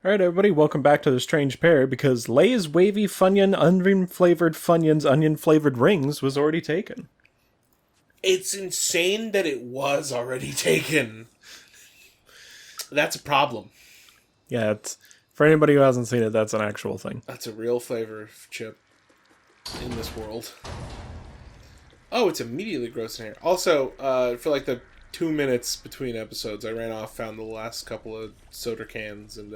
Alright everybody, welcome back to The Strange Pear, because Lay's Wavy Funyun Onion Flavored Funyuns Onion Flavored Rings was already taken. It's insane that it was already taken. That's a problem. Yeah, it's, for anybody who hasn't seen it, that's an actual thing. That's a real flavor chip in this world. Oh, it's immediately gross in here. Also, for like the 2 minutes between episodes, I ran off, found the last couple of soda cans, and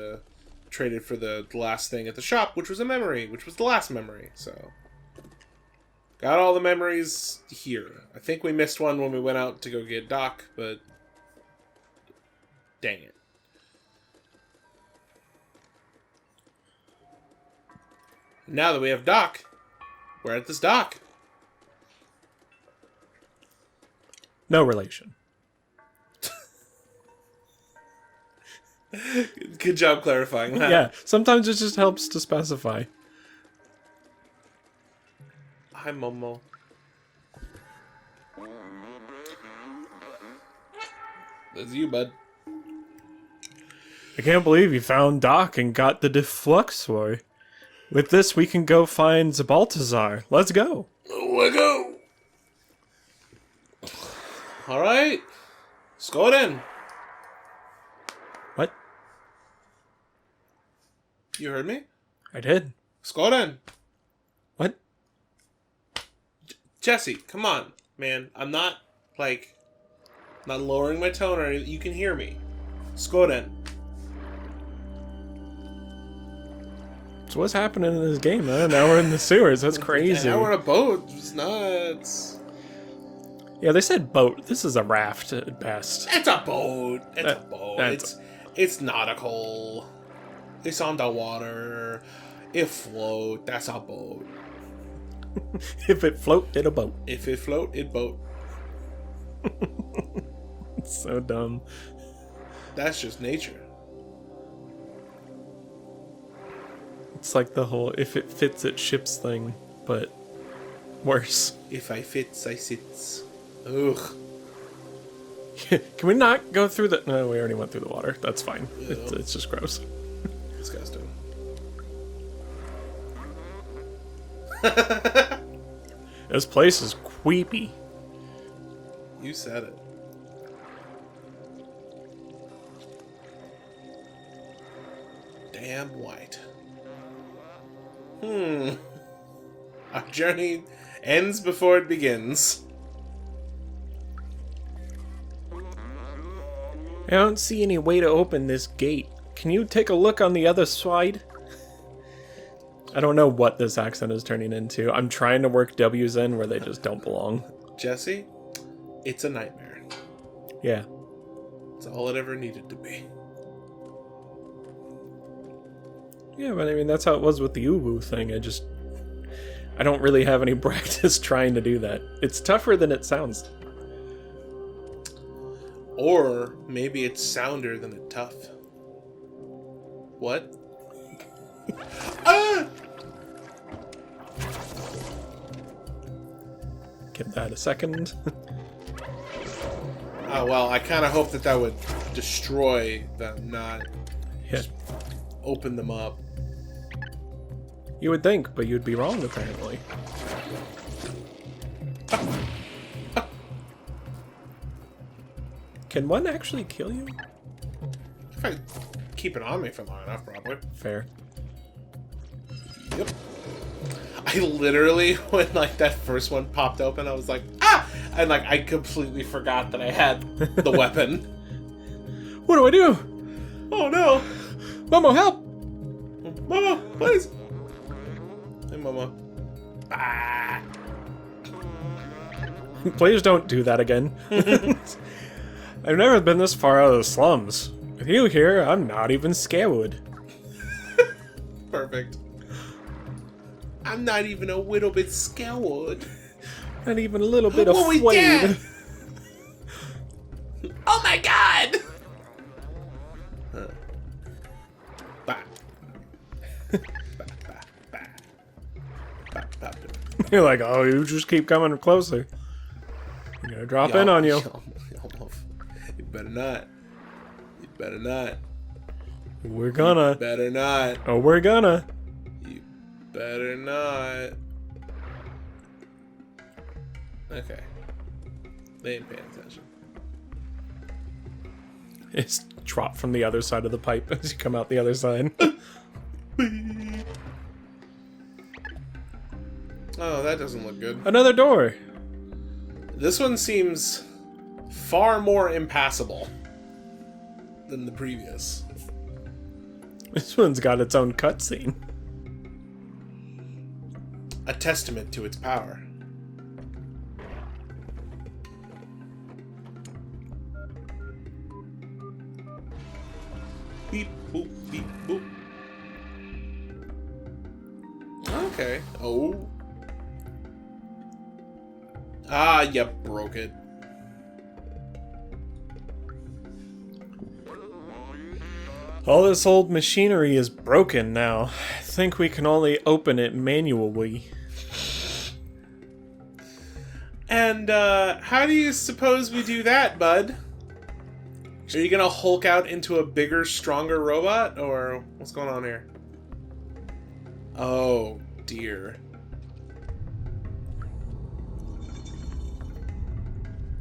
traded for the last thing at the shop, which was a memory, which was the last memory, so... Got all the memories here. I think we missed one when we went out to go get Doc, but... Dang it. Now that we have Doc, we're at this dock. No relation. Good job clarifying that. Yeah, sometimes it just helps to specify. Hi, Momo. That's you, bud. I can't believe you found Doc and got the Defluxor. With this, we can go find Zabaltazar. Let's go. Let's go. All right. Let's go then. What? You heard me? I did. Let's go then. What? Jesse, come on, man. I'm not lowering my tone or anything. You can hear me. Let's go then. So what's happening in this game, man? Now we're in the sewers. That's crazy. Now we're on a boat. It's nuts. Yeah, they said boat. This is a raft at best. It's a boat. It's a boat. It's nautical. It's on the water. It float. That's a boat. If it float, it a boat. If it float, it boat. It's so dumb. That's just nature. It's like the whole if it fits it ships thing, but worse. If I fits, I sits. Ugh. Can we not go through the... No, we already went through the water. That's fine. Yeah. It's just gross. Disgusting. This place is creepy. You said it. Damn white. Our journey ends before it begins. I don't see any way to open this gate. Can you take a look on the other side? I don't know what this accent is turning into. I'm trying to work W's in where they just don't belong. Jesse, it's a nightmare. Yeah. It's all it ever needed to be. Yeah, but I mean, that's how it was with the Uwu thing. I don't really have any practice trying to do that. It's tougher than it sounds. Or maybe it's sounder than it's tough. What? Ah! Give that a second. Oh, well, I kind of hope that would destroy them, not Yeah. open them up. You would think, but you'd be wrong, apparently. Can one actually kill you? If I keep it on me for long enough, probably. Fair. Yep. I literally, when that first one popped open, I was like, ah! And I completely forgot that I had the weapon. What do I do? Oh no! Momo, help! Mama, please! Hey, Mama. Ah! Please don't do that again. I've never been this far out of the slums. With you here, I'm not even scared. Perfect. I'm not even a little bit scared. Not even a little bit What we afraid. did? Oh my god! Bah. You're like, oh, you just keep coming closer. I'm gonna drop in on you. You better not. You better not. We're gonna. Better not. Oh, we're gonna. You better not. Okay. They ain't paying attention. It's drop from the other side of the pipe as you come out the other side. Oh, that doesn't look good. Another door. This one seems far more impassable than the previous. This one's got its own cutscene. A testament to its power. Beep, boop, beep, boop. Okay. Oh. Ah, you broke it. All this old machinery is broken now. I think we can only open it manually. And, how do you suppose we do that, bud? Are you gonna Hulk out into a bigger, stronger robot? Or what's going on here? Oh, dear.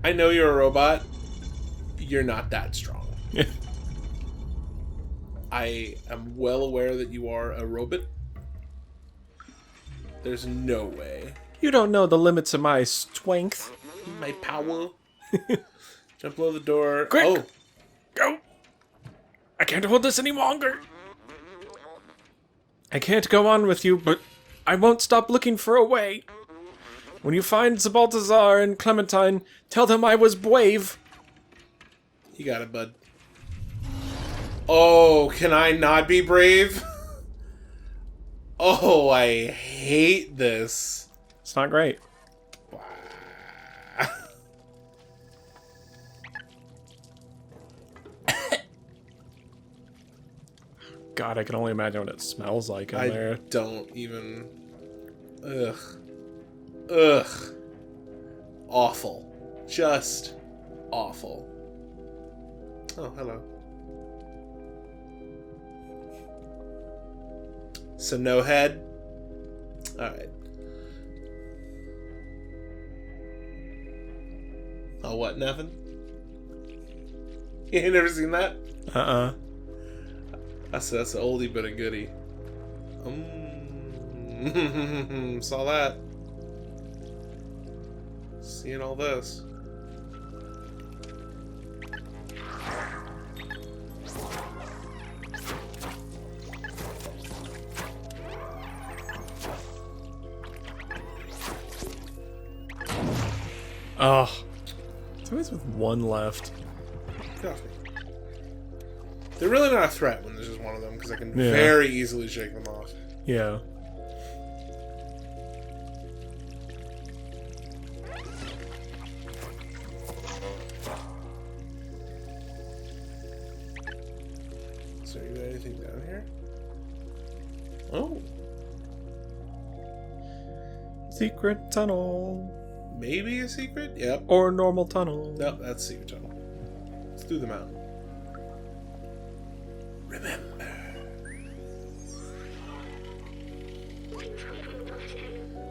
I know you're a robot. You're not that strong. I am well aware that you are a robot. There's no way. You don't know the limits of my strength. My power. Jump below the door. Quick! Oh. Go! I can't hold this any longer. I can't go on with you, but I won't stop looking for a way. When you find Balthazar and Clementine, tell them I was brave. You got it, bud. Oh, can I not be brave? Oh, I hate this. It's not great. God, I can only imagine what it smells like in there. I don't even... Ugh. Ugh. Awful. Just awful. Oh, hello. So no head? Alright. Oh, what, nothing? You ain't never seen that? Uh-uh. That's an oldie but a goodie. Saw that. Seeing all this. Oh. It's always with one left. Get off me. They're really not a threat when there's just one of them, because I can very easily shake them off. Yeah. So, you got anything down here? Oh. Secret tunnel. Maybe a secret? Yep. Or normal tunnel. Nope, that's secret tunnel. Let's do the mountain. Remember.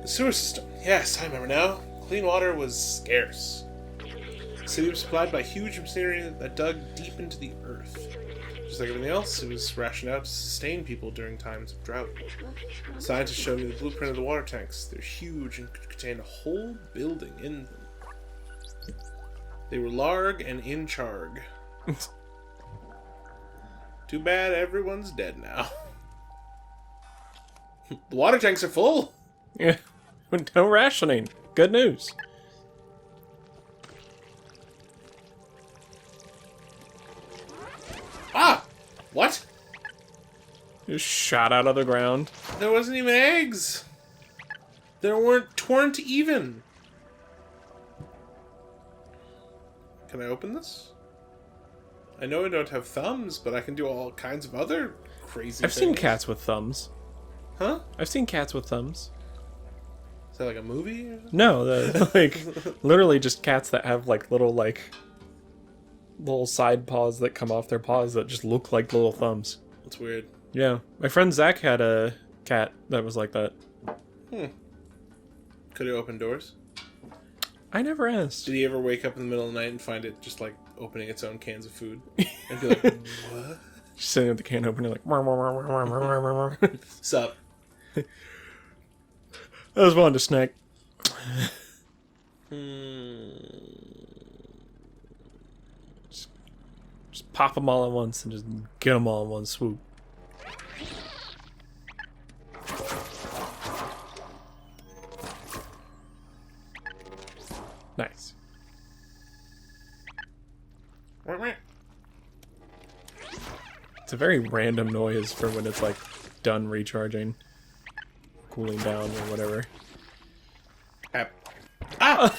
The sewer system. Yes, I remember now. Clean water was scarce. The city was supplied by huge machinery that dug deep into the earth. Just like everything else, it was rationed out to sustain people during times of drought. Scientists showed me the blueprint of the water tanks. They're huge and could contain a whole building in them. They were larg and in charg. Too bad everyone's dead now. The water tanks are full. Yeah. No rationing. Good news. Ah! What? Just shot out of the ground. There wasn't even eggs. There weren't even. Can I open this? I know I don't have thumbs, but I can do all kinds of other crazy I've things. seen cats with thumbs. Huh? I've seen cats with thumbs. Is that like a movie? Or something? No, like literally just cats that have like little side paws that come off their paws that just look like little thumbs. That's weird. Yeah. My friend Zach had a cat that was like that. Could it open doors? I never asked. Did he ever wake up in the middle of the night and find it just like opening its own cans of food? And be like, what? Just sitting at the can opening like... I Sup? just wanted a snack. Just pop them all at once and just get them all in one swoop. Nice. It's a very random noise for when it's like done recharging, cooling down or whatever. Ah!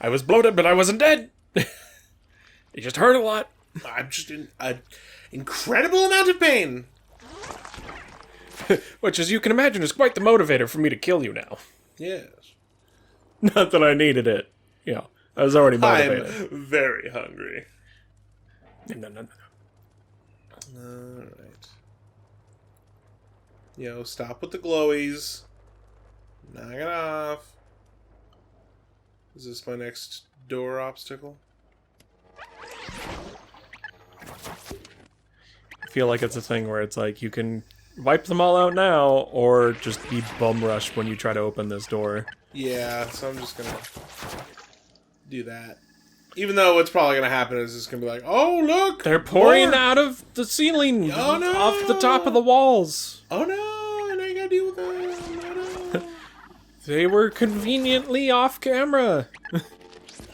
I was bloated, but I wasn't dead. It just hurt a lot. I'm just in an incredible amount of pain. Which, as you can imagine, is quite the motivator for me to kill you now. Yes. Not that I needed it. You know, I was already motivated. I'm very hungry. No. Alright. Yo, stop with the glowies. Knock it off. Is this my next door obstacle? I feel like it's a thing where it's like you can wipe them all out now, or just be bum rushed when you try to open this door. Yeah, so I'm just gonna do that. Even though what's probably gonna happen is it's gonna be like, oh look! They're pouring more! out of the ceiling, Oh, no! off the top of the walls. Oh no! And I gotta deal with them! Oh no! They were conveniently off camera.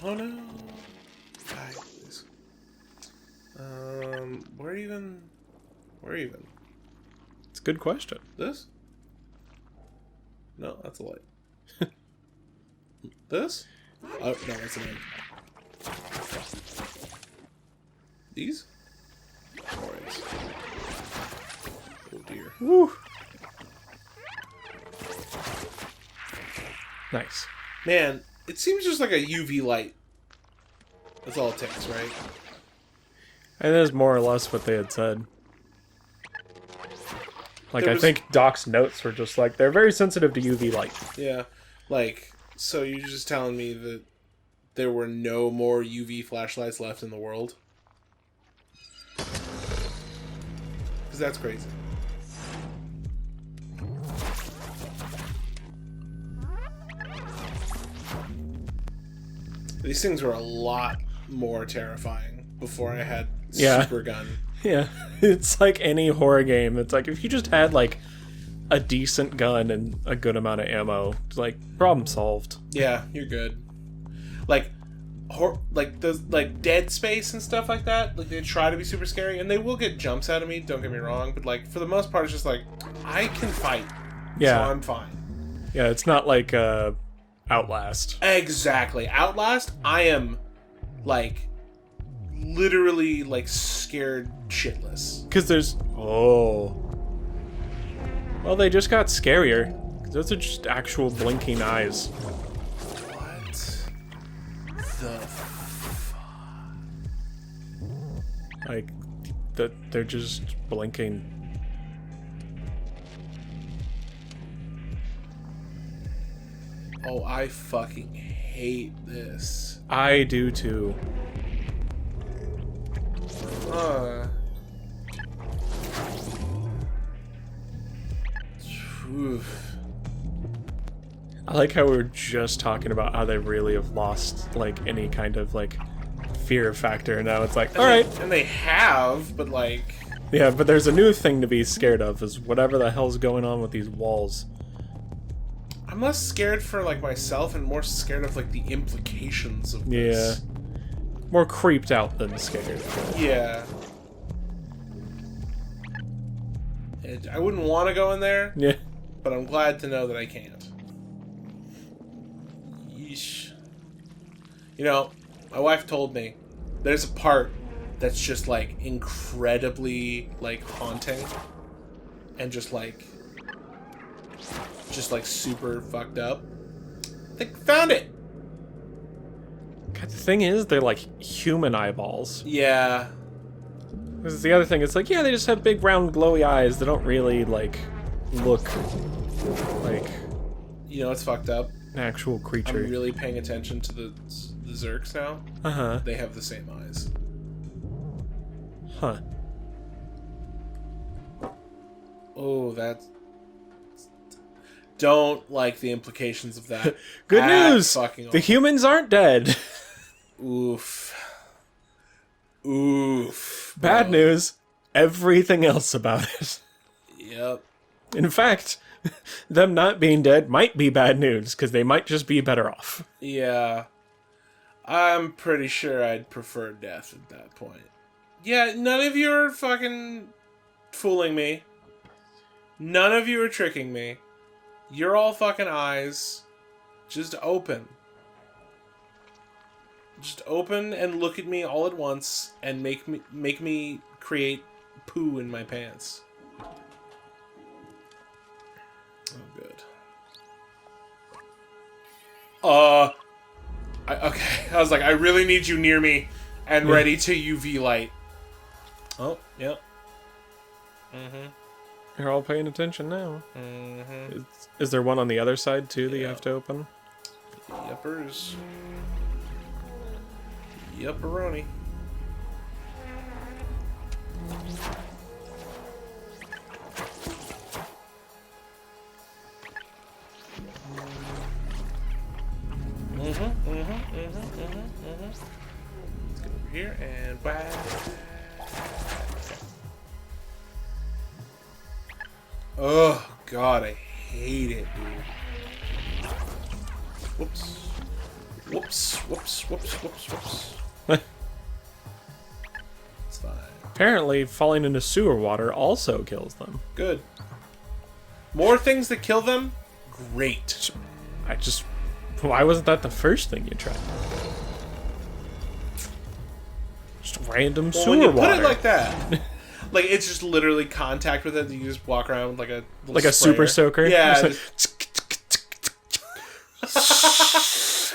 Oh no! Die, please. Where even? It's a good question. This? No, that's a light. This? Oh, no, that's an egg. These? Alright. Oh dear. Woo. Nice. Man, it seems just like a UV light. That's all it takes, right? And that's more or less what they had said. Like, There I was- think Doc's notes were just like, they're very sensitive to UV light. Yeah. Like, so you're just telling me that there were no more UV flashlights left in the world? Because that's crazy. These things were a lot more terrifying before I had Yeah. super gun. Yeah, it's like any horror game. It's like, if you just had, like, a decent gun and a good amount of ammo, it's like, problem solved. Yeah, you're good. Like, like Dead Space and stuff like that. Like, they try to be super scary, and they will get jumps out of me. Don't get me wrong, but like for the most part, it's just like I can fight. Yeah. So I'm fine. Yeah, it's not like, Outlast. Exactly. Outlast, I am like literally like scared shitless. Because there's... Oh. Well, they just got scarier. 'Cause those are just actual blinking eyes. What the Like, they're just blinking. Oh, I fucking hate this. I do too. Oof. I like how we were just talking about how they really have lost, like, any kind of, like, fear factor. Now it's like, alright. And they have, but like... Yeah, but there's a new thing to be scared of, is whatever the hell's going on with these walls. I'm less scared for like myself and more scared of like the implications of Yeah. this. More creeped out than scared. Yeah. I wouldn't want to go in there, Yeah. but I'm glad to know that I can't. Yeesh. You know, my wife told me there's a part that's just like incredibly like haunting and just like super fucked up. I think found it. God, the thing is, they're like human eyeballs. Yeah. This is the other thing. It's like, yeah, they just have big, round, glowy eyes. They don't really, like, look like You know what's fucked up? an actual creature. I'm really paying attention to the Zerks now. Uh-huh. They have the same eyes. Huh. Oh, that's... Don't like the implications of that. Good at news! fucking The humans aren't dead. Oof. Oof. Bad bro. news. Everything else about it. Yep. In fact, them not being dead might be bad news, because they might just be better off. Yeah. I'm pretty sure I'd prefer death at that point. Yeah, none of you are fucking fooling me. None of you are tricking me. You're all fucking eyes. Just open. Just open and look at me all at once and make me create poo in my pants. Oh, good. Okay. I was like, I really need you near me and ready to UV light. Oh, yep. Mm-hmm. You're all paying attention now. Mm-hmm. Is there one on the other side, too, that you have to open? Yuppers. Yupperoni. Let's get over here and whack. Oh god, I hate it, dude. Whoops. Whoops, whoops, whoops, whoops, whoops. It's fine. Apparently, falling into sewer water also kills them. Good. More things that kill them? Great. Why wasn't that the first thing you tried? Just random Well, sewer when you water. put it like that, like it's just literally contact with it. You just walk around with like a little like a sprayer. super soaker? Yeah. Just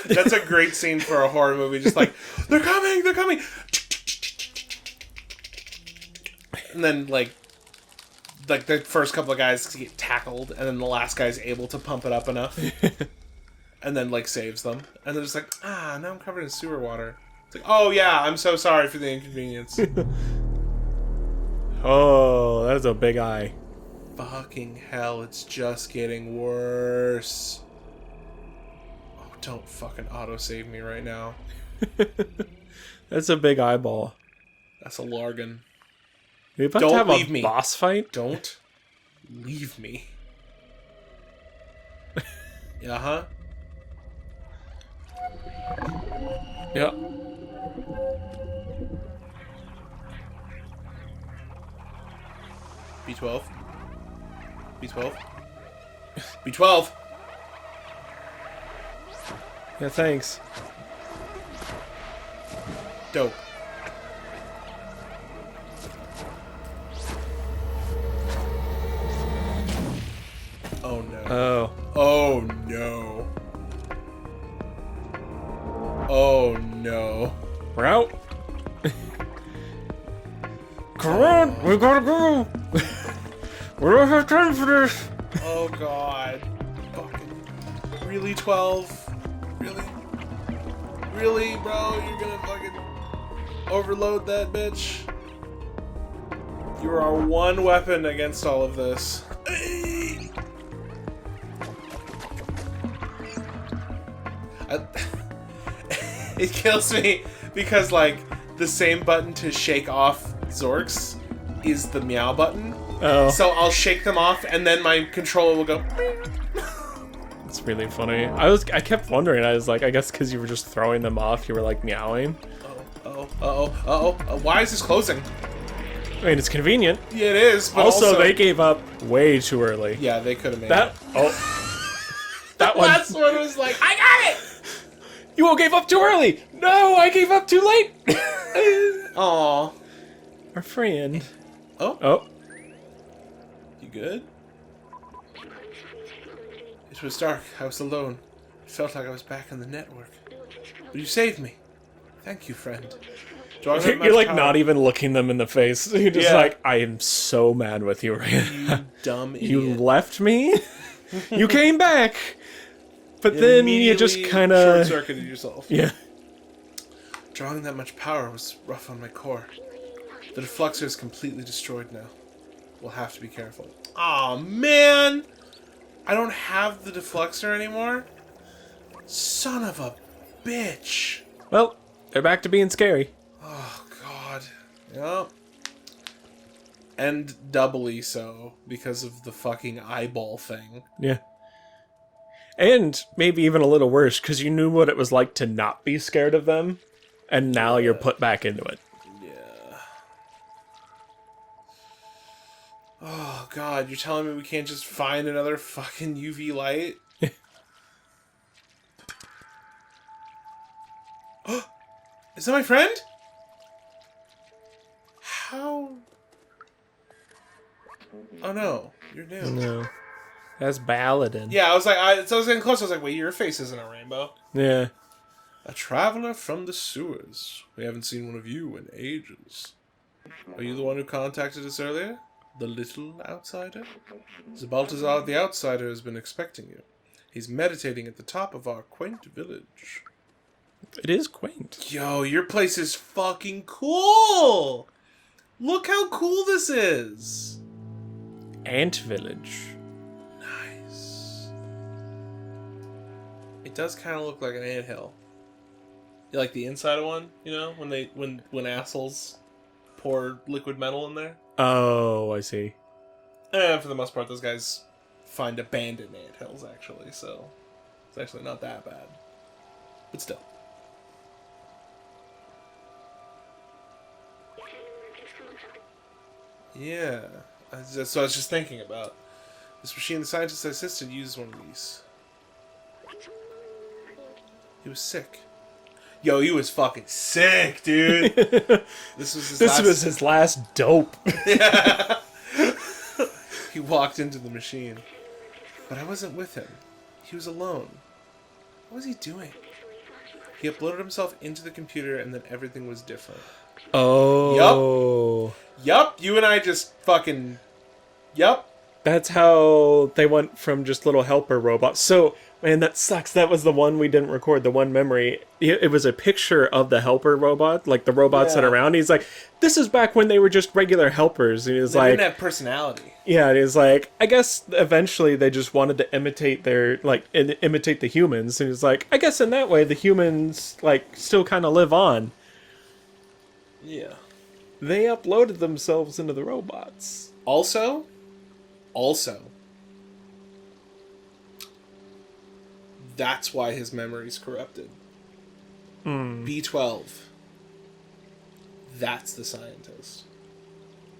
That's a great scene for a horror movie. Just like, they're coming, they're coming. And then like the first couple of guys get tackled, and then the last guy's able to pump it up enough, and then like saves them. And they're just like, now I'm covered in sewer water. It's like, oh yeah, I'm so sorry for the inconvenience. Oh, that is a big eye. Fucking hell, it's just getting worse. Oh, don't fucking autosave me right now. That's a big eyeball. That's a Largan. We about Don't to have leave a me. boss fight? Don't leave me. Uh-huh. Yeah. B12. B12. B12! Yeah, thanks. Dope. Oh no. Oh. Oh no. Oh no. We're out. Come on, we gotta go. We don't have time for this. Oh god. Fucking. Really, 12? Really? Really, bro? You're gonna fucking overload that bitch? You are one weapon against all of this. It kills me because, like, the same button to shake off Zorks is the meow button. Oh. So I'll shake them off, and then my controller will go. It's really funny. I kept wondering. I was like, I guess because you were just throwing them off, you were like meowing. Why is this closing? I mean, it's convenient. Yeah, it is. But Also, they gave up way too early. Yeah, they could have made That. it. Oh. That one. Last one was like, I got it. You all gave up too early. No, I gave up too late. Aw. Our friend. Oh. Oh. You good? It was dark. I was alone. It felt like I was back in the network. But you saved me. Thank you, friend. Drawing that much You're like power, not even looking them in the face. You're just Yeah. like, I am so mad with you right now. you dumb idiot. You left me? You came back! But then you just Immediately kind of... short-circuited yourself. Yeah. Drawing that much power was rough on my core. The defluxor is completely destroyed now. We'll have to be careful. Aw, man! I don't have the defluxor anymore? Son of a bitch! Well, they're back to being scary. Oh, God. Yep. And doubly so, because of the fucking eyeball thing. Yeah. And maybe even a little worse, because you knew what it was like to not be scared of them, and now you're put back into it. Yeah. Oh, God, you're telling me we can't just find another fucking UV light? Is that my friend? How? Oh no, you're new. No. That's Baladin. Yeah, I was getting close. I was like, wait, your face isn't a rainbow. Yeah. A traveler from the sewers. We haven't seen one of you in ages. Are you the one who contacted us earlier? The little outsider? Zabaltazar the outsider has been expecting you. He's meditating at the top of our quaint village. It is quaint. Yo, your place is fucking cool! Look how cool this is! Ant Village. Nice. It does kind of look like an anthill. You like the inside of one, you know, when assholes pour liquid metal in there? Oh, I see. And for the most part, those guys find abandoned anthills, actually, so it's actually not that bad. But still. Yeah. So I was just thinking about this machine the scientist I assisted used one of these. He was sick. Yo, he was fucking sick, dude. This was his last dope. Yeah. He walked into the machine. But I wasn't with him. He was alone. What was he doing? He uploaded himself into the computer and then everything was different. Oh. Yup, you and I just fucking... Yup. That's how they went from just little helper robots. So, man, that sucks. That was the one we didn't record, the one memory. It was a picture of the helper robot, like the robots that are around. He's like, this is back when they were just regular helpers. And he was They like... didn't have personality. Yeah, and he's like, I guess eventually they just wanted to imitate imitate the humans. And he's like, I guess in that way the humans, like, still kind of live on. Yeah. They uploaded themselves into the robots. Also, that's why his memory's corrupted. B12. That's the scientist.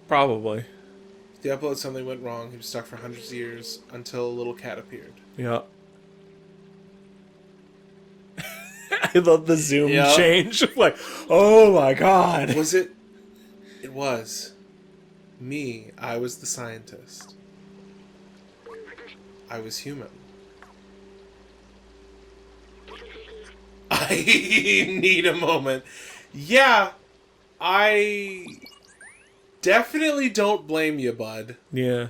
Probably. The upload something went wrong. He was stuck for hundreds of years until a little cat appeared. Yeah. I love the zoom change. Like, oh my god. Was it? It was. Me. I was the scientist. I was human. I need a moment. Yeah, I definitely don't blame you, bud. Yeah.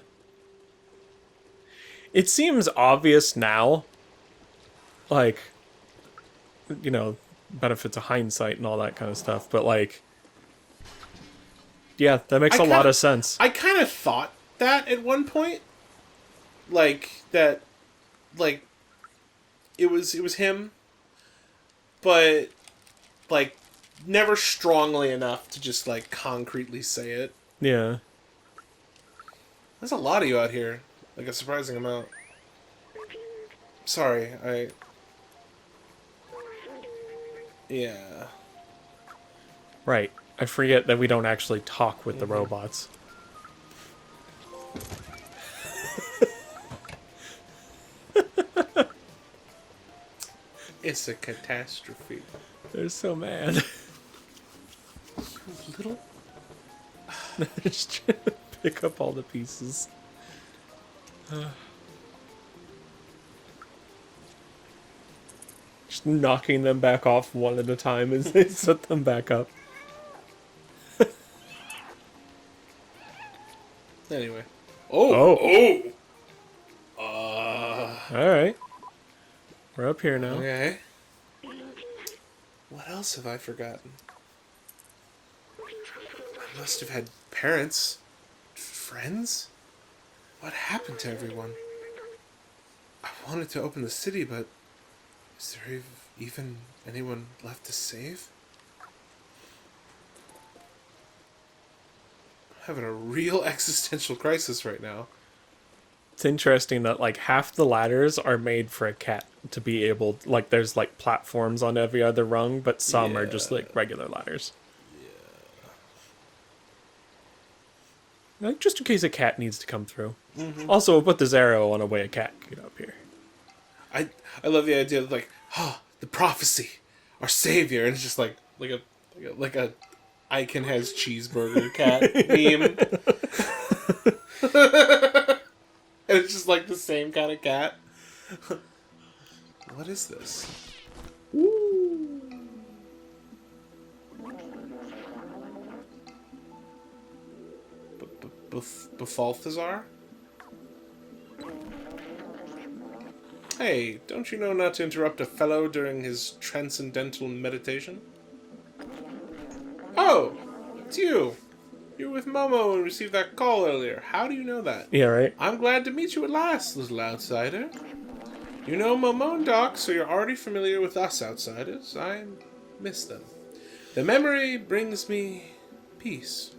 It seems obvious now. Like, you know, benefits of hindsight and all that kind of stuff. But, like, yeah, that makes a lot of sense. I kind of thought that at one point. Like, that, like, it was him. But, like, never strongly enough to just, like, concretely say it. Yeah. There's a lot of you out here. Like, a surprising amount. Sorry, Yeah. Right. I forget that we don't actually talk with the robots. It's a catastrophe. They're so mad. Little... Just trying to pick up all the pieces. Just knocking them back off one at a time as they set them back up. Anyway. Oh. Oh! Alright. We're up here now. Okay. What else have I forgotten? I must have had parents. Friends? What happened to everyone? I wanted to open the city, but is there even anyone left to save? I'm having a real existential crisis right now. It's interesting that like half the ladders are made for a cat to be able, like there's like platforms on every other rung, but some are just like regular ladders. Like, just in case a cat needs to come through. Mm-hmm. Also, we'll put this arrow on a way a cat can get up here. I love the idea of like, the prophecy, our savior, and it's just like a Icon has cheeseburger cat meme. And it's just like the same kind of cat. What is this? Ooh. Befalthazar? Hey, don't you know not to interrupt a fellow during his transcendental meditation? Oh, it's you. You were with Momo and received that call earlier. How do you know that? Yeah, right? I'm glad to meet you at last, little outsider. You know Momo and Doc, so you're already familiar with us outsiders. I miss them. The memory brings me peace.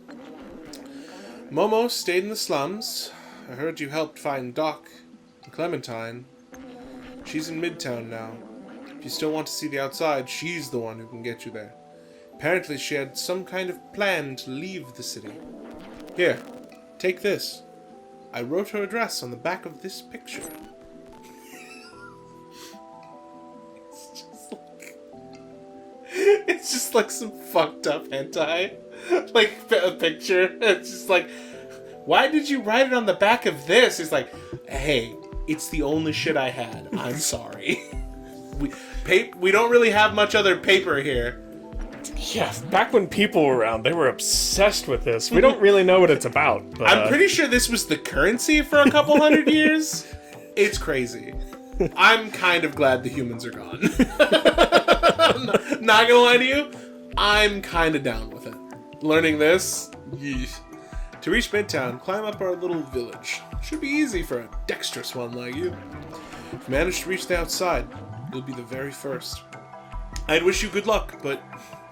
Momo stayed in the slums. I heard you helped find Doc and Clementine. She's in Midtown now. If you still want to see the outside, she's the one who can get you there. Apparently she had some kind of plan to leave the city. Here, take this. I wrote her address on the back of this picture. It's just like some fucked up hentai. Like a picture. It's just like, why did you write it on the back of this? It's like, hey, it's the only shit I had. I'm sorry. We don't really have much other paper here. Yeah, back when people were around, they were obsessed with this. We don't really know what it's about. But, I'm pretty sure this was the currency for a couple hundred years. It's crazy. I'm kind of glad the humans are gone. Not gonna lie to you, I'm kind of down with it. Learning this, yeesh. To reach Midtown, climb up our little village. Should be easy for a dexterous one like you. If you manage to reach the outside, you'll be the very first. I'd wish you good luck, but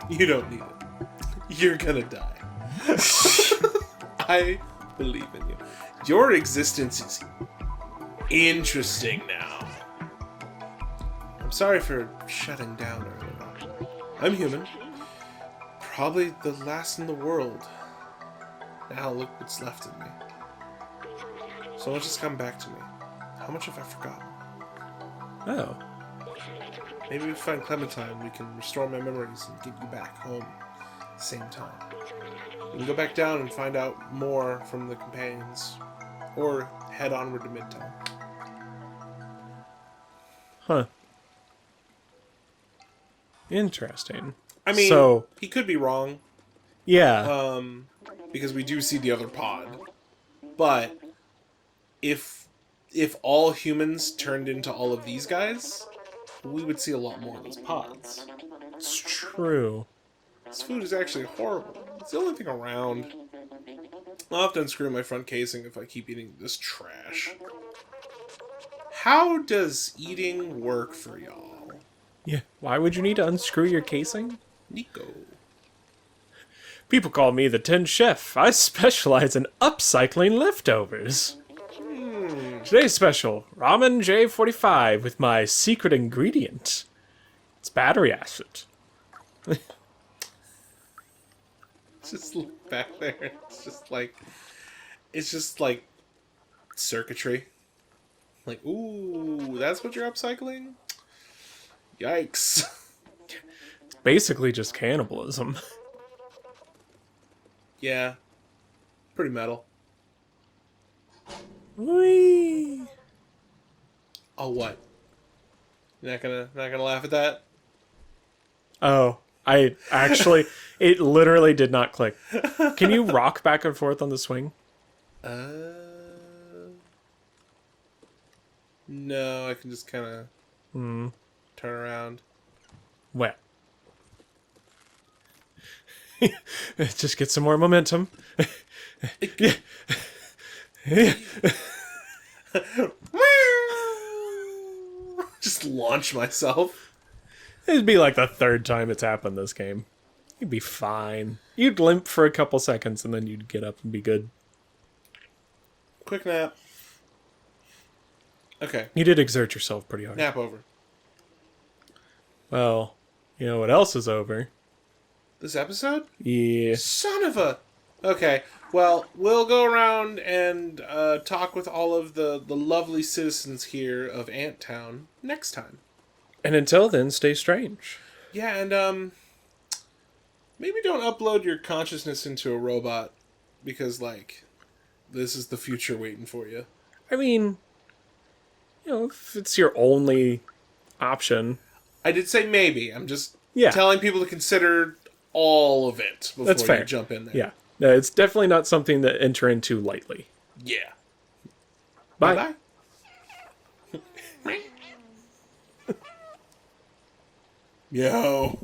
you don't need it. You're gonna die. I believe in you. Your existence is interesting now. I'm sorry for shutting down earlier. I'm human. Probably the last in the world. Now look what's left of me. So much has come back to me. How much have I forgotten? Oh. Maybe we find Clementine, we can restore my memories and get you back home at the same time. We can go back down and find out more from the companions. Or head onward to Midtown. Huh. Interesting. I mean, so, he could be wrong. Yeah. Because we do see the other pod. But if all humans turned into all of these guys, we would see a lot more of those pods. It's true. This food is actually horrible. It's the only thing around. I'll have to unscrew my front casing if I keep eating this trash. How does eating work for y'all? Yeah. Why would you need to unscrew your casing? Nico. People call me the Tin Chef. I specialize in upcycling leftovers. Today's special, Ramen J45 with my secret ingredient. It's battery acid. Just look back there. It's just like circuitry. Like, ooh, that's what you're upcycling? Yikes. It's basically just cannibalism. Yeah. Pretty metal. Whee! Oh, what? You're not gonna laugh at that? Oh, I actually, it literally did not click. Can you rock back and forth on the swing? No, I can just kind of turn around. Well. Just get some more momentum. Yeah. Yeah. Just launch myself. It'd be like the third time it's happened this game. You'd be fine. You'd limp for a couple seconds and then you'd get up and be good. Quick nap. Okay. You did exert yourself pretty hard. Nap over. Well, you know what else is over? This episode? Yeah. Son of a... Okay. Well, we'll go around and talk with all of the lovely citizens here of Anttown next time. And until then, stay strange. Yeah, and maybe don't upload your consciousness into a robot because, like, this is the future waiting for you. I mean, you know, if it's your only option. I did say maybe. I'm just Yeah. telling people to consider all of it before That's fair. you jump in there. Yeah. No, it's definitely not something to enter into lightly. Yeah. Bye. Bye. Yo.